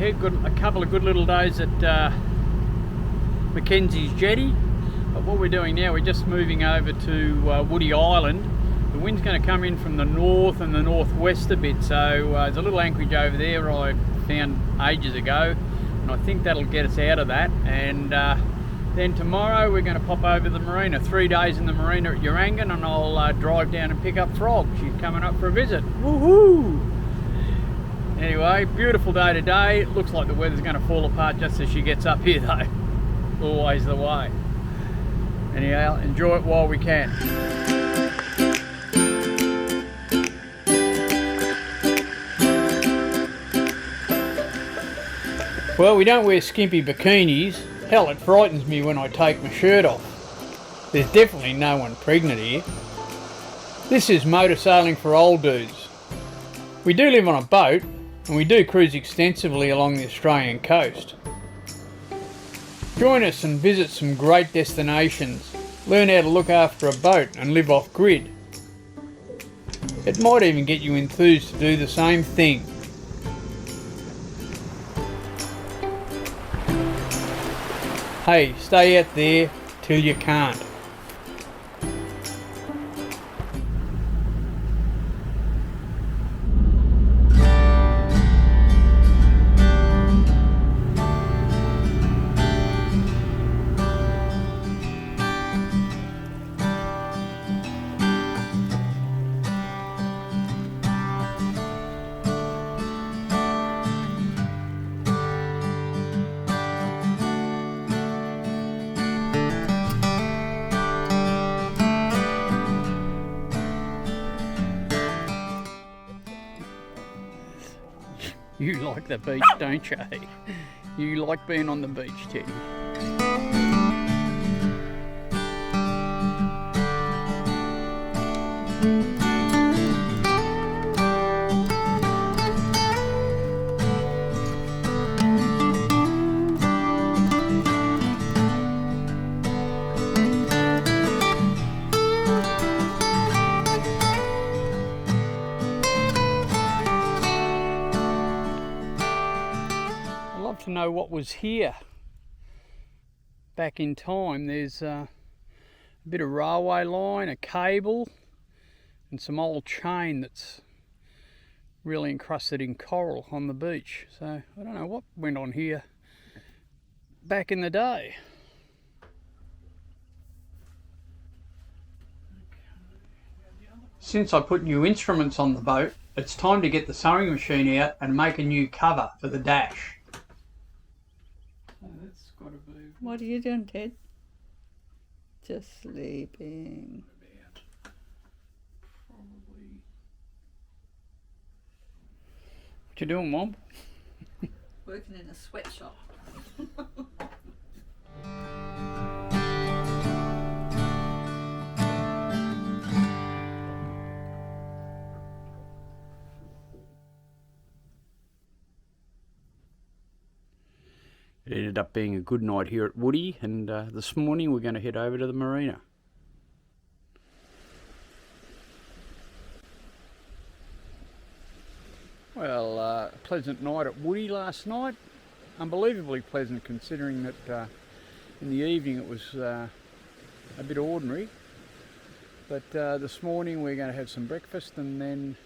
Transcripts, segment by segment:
ahead. Got a couple of good little days at Mackenzie's jetty. But what we're doing now, we're just moving over to Woody Island. The wind's going to come in from the north and the northwest a bit, so there's a little anchorage over there I found ages ago, and I think that'll get us out of that. And then tomorrow we're going to pop over to the marina. 3 days in the marina at Urangan, and I'll drive down and pick up Frog. She's coming up for a visit. Woohoo! Anyway, beautiful day today. It looks like the weather's going to fall apart just as she gets up here though. Always the way. Anyhow, enjoy it while we can. Well, we don't wear skimpy bikinis. Hell, it frightens me when I take my shirt off. There's definitely no one pregnant here. This is motor sailing for old dudes. We do live on a boat, and we do cruise extensively along the Australian coast. Join us and visit some great destinations. Learn how to look after a boat and live off grid. It might even get you enthused to do the same thing. Hey, stay out there till you can't. You like the beach, don't you? You like being on the beach, Teddy. To know what was here back in time. There's a bit of railway line, a cable, and some old chain that's really encrusted in coral on the beach. So I don't know what went on here back in the day. Since I put new instruments on the boat, it's time to get the sewing machine out and make a new cover for the dash. What are you doing, Ted? Just sleeping. Probably. What you doing, Mom? Working in a sweatshop. It ended up being a good night here at Woody, and this morning we're going to head over to the marina. Well, a pleasant night at Woody last night. Unbelievably pleasant considering that in the evening it was a bit ordinary. But this morning we're going to have some breakfast and then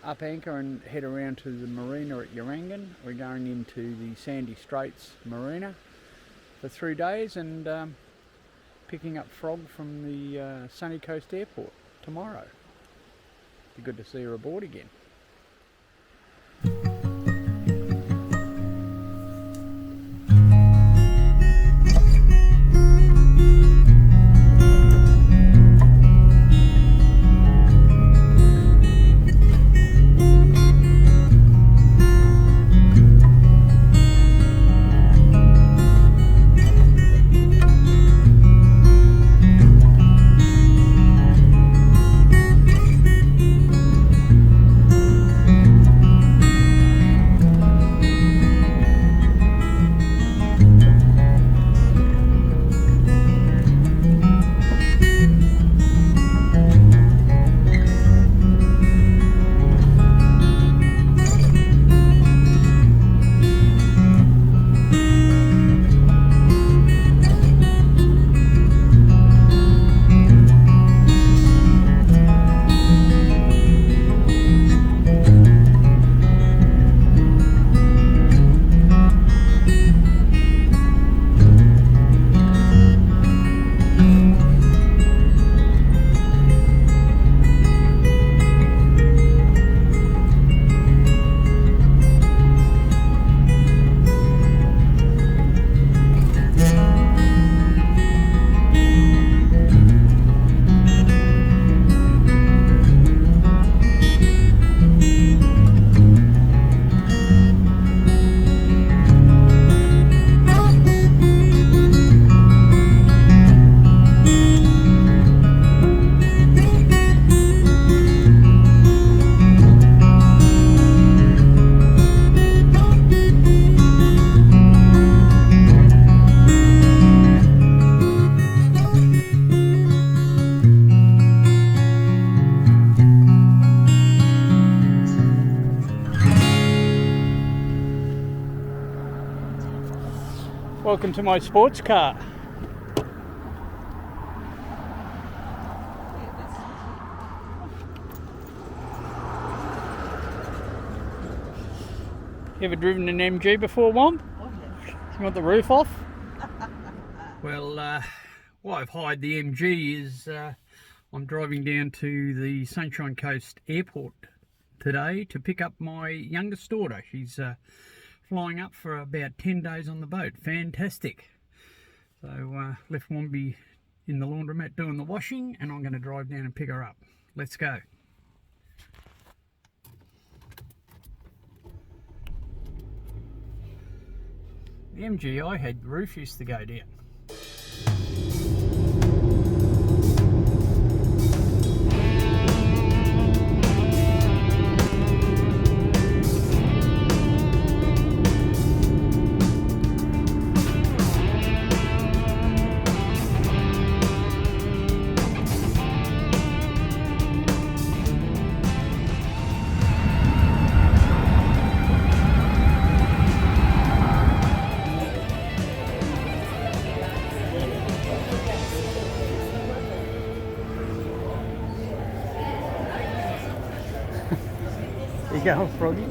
up anchor and head around to the marina at Urangan. We're going into the Sandy Straits marina for 3 days and picking up Frog from the Sunny Coast Airport tomorrow. Be good to see her aboard again. Welcome to my sports car. You ever driven an MG before, Womp? Oh, yeah. You want the roof off? Well, why I've hired the MG is I'm driving down to the Sunshine Coast Airport today to pick up my youngest daughter. She's flying up for about 10 days on the boat. Fantastic. So left Wombi in the laundromat doing the washing, and I'm going to drive down and pick her up. Let's go. The MG I had, the roof used to go down. You go, Froggy.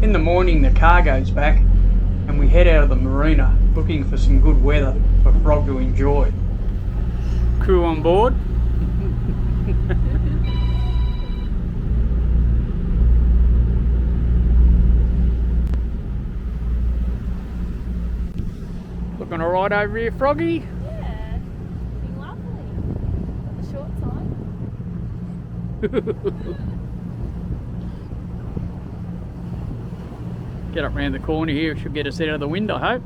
In the morning the car goes back and we head out of the marina looking for some good weather for Frog to enjoy. Crew on board. Looking alright over here, Froggy? Yeah, looking lovely. Got the shorts on. Get up round the corner here, she'll get us out of the wind, I hope.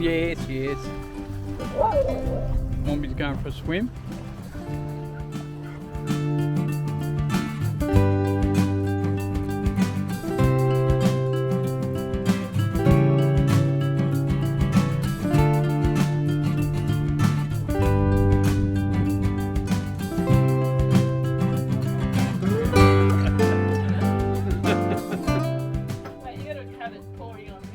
Yes, yes. Wombi's going for a swim. Wait, you gotta have it pouring on me.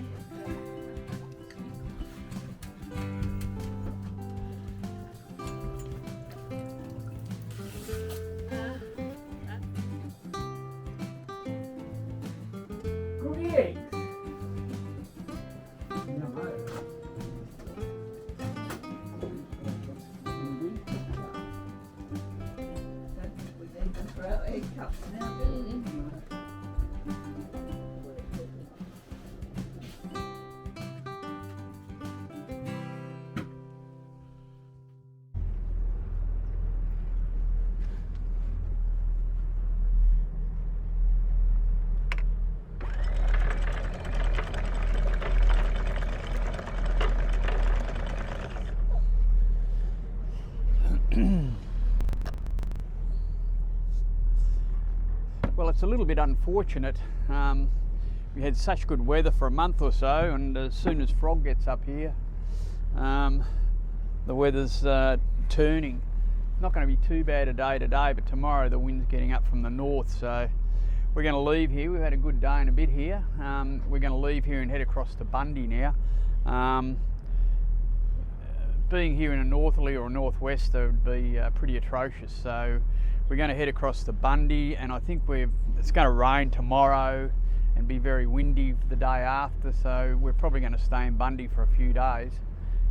Well, it's a little bit unfortunate. We had such good weather for a month or so, and as soon as Frog gets up here, the weather's turning. It's not going to be too bad a day today, but tomorrow the wind's getting up from the north, so we're going to leave here. We've had a good day and a bit here. We're going to leave here and head across to Bundy now. Being here in a northerly or a northwester would be pretty atrocious, so we're going to head across to Bundy, and I think it's going to rain tomorrow and be very windy the day after, so we're probably going to stay in Bundy for a few days.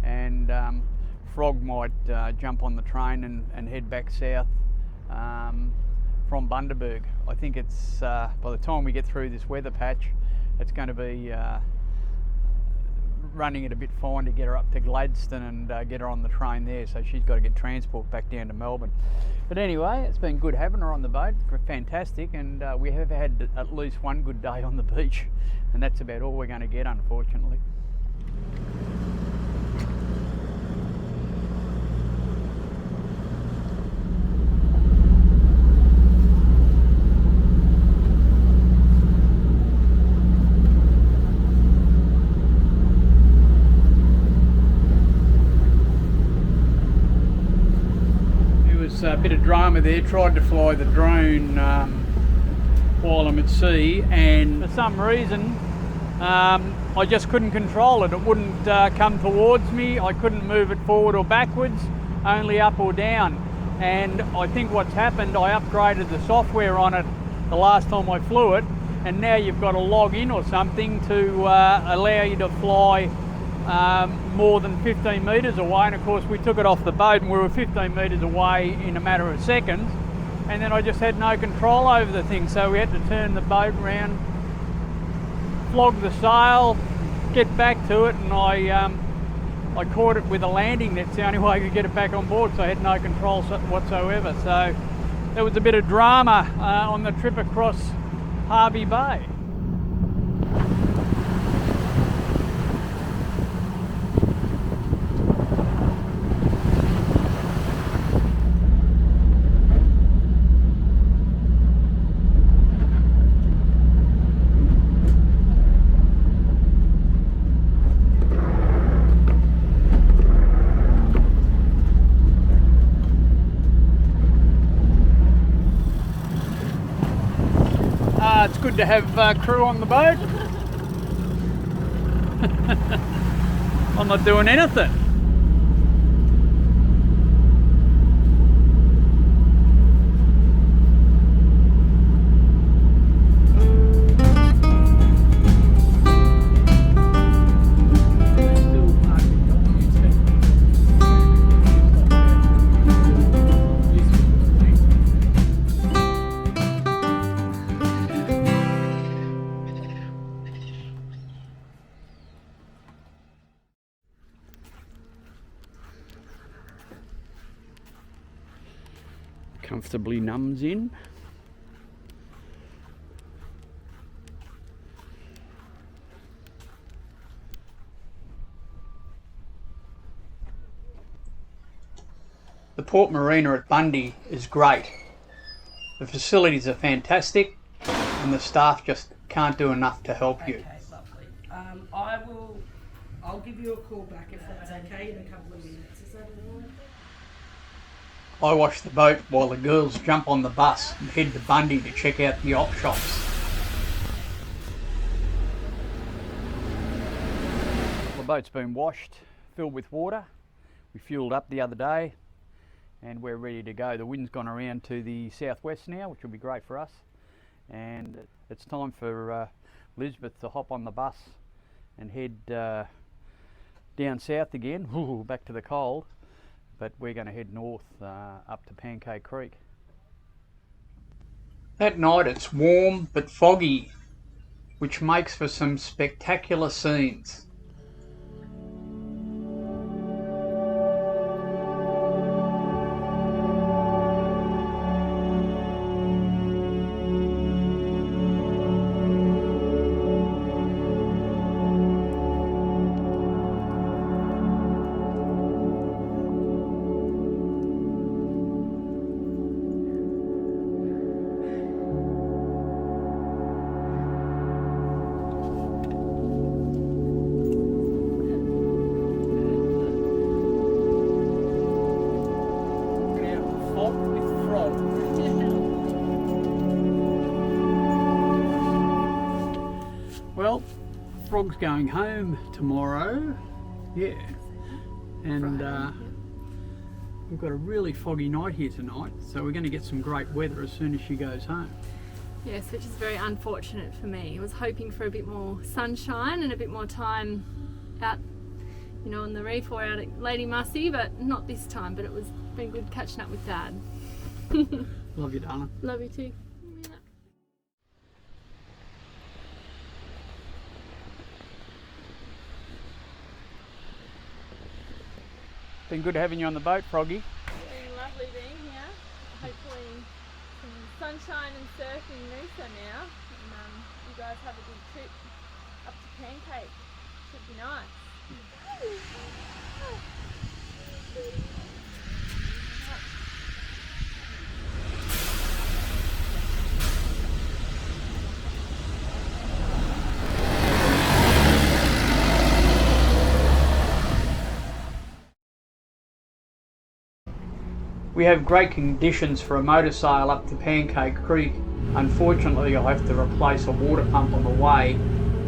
And Frog might jump on the train and head back south from Bundaberg. I think it's, by the time we get through this weather patch, it's going to be running it a bit fine to get her up to Gladstone and get her on the train there, so she's got to get transport back down to Melbourne. But anyway, it's been good having her on the boat, fantastic, and we have had at least one good day on the beach, and that's about all we're going to get, unfortunately. A bit of drama there. Tried to fly the drone while I'm at sea, and for some reason I just couldn't control it. It wouldn't come towards me. I couldn't move it forward or backwards, only up or down. And I think what's happened, I upgraded the software on it the last time I flew it, and now you've got to log in or something to allow you to fly more than 15 metres away, and of course we took it off the boat and we were 15 metres away in a matter of seconds, and then I just had no control over the thing, so we had to turn the boat round, flog the sail, get back to it, and I caught it with a landing net's the only way I could get it back on board, so I had no control whatsoever. So there was a bit of drama on the trip across Hervey Bay. It's good to have crew on the boat. I'm not doing anything. Comfortably numbs in. The Port Marina at Bundy is great. The facilities are fantastic and the staff just can't do enough to help you. Okay, lovely. I'll give you a call back if that's okay in a couple of minutes. Is that all right? I watch the boat while the girls jump on the bus and head to Bundy to check out the op shops. The boat's been washed, filled with water. We fueled up the other day and we're ready to go. The wind's gone around to the southwest now, which will be great for us. And it's time for Elizabeth to hop on the bus and head down south again, back to the cold. But we're going to head north up to Pancake Creek. That night it's warm but foggy, which makes for some spectacular scenes. Well, Frog's going home tomorrow, yeah, and we've got a really foggy night here tonight, so we're going to get some great weather as soon as she goes home. Yes, which is very unfortunate for me. I was hoping for a bit more sunshine and a bit more time out you know, on the reef or out at Lady Mussy, but not this time. But it was been good catching up with Dad. Love you, darling. Love you too. Been good having you on the boat, Froggy. It's been lovely being here. Hopefully some sunshine and surfing Noosa now. And you guys have a good trip up to Pancake. Should be nice. We have great conditions for a motor sail up to Pancake Creek. Unfortunately, I have to replace a water pump on the way,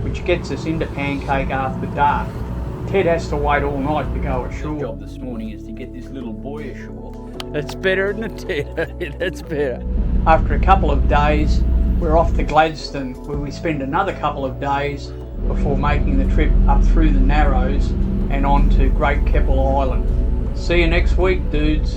which gets us into Pancake after dark. Ted has to wait all night to go ashore. Our job this morning is to get this little boy ashore. That's better, isn't it, Ted? That's better. After a couple of days, we're off to Gladstone, where we spend another couple of days before making the trip up through the Narrows and on to Great Keppel Island. See you next week, dudes.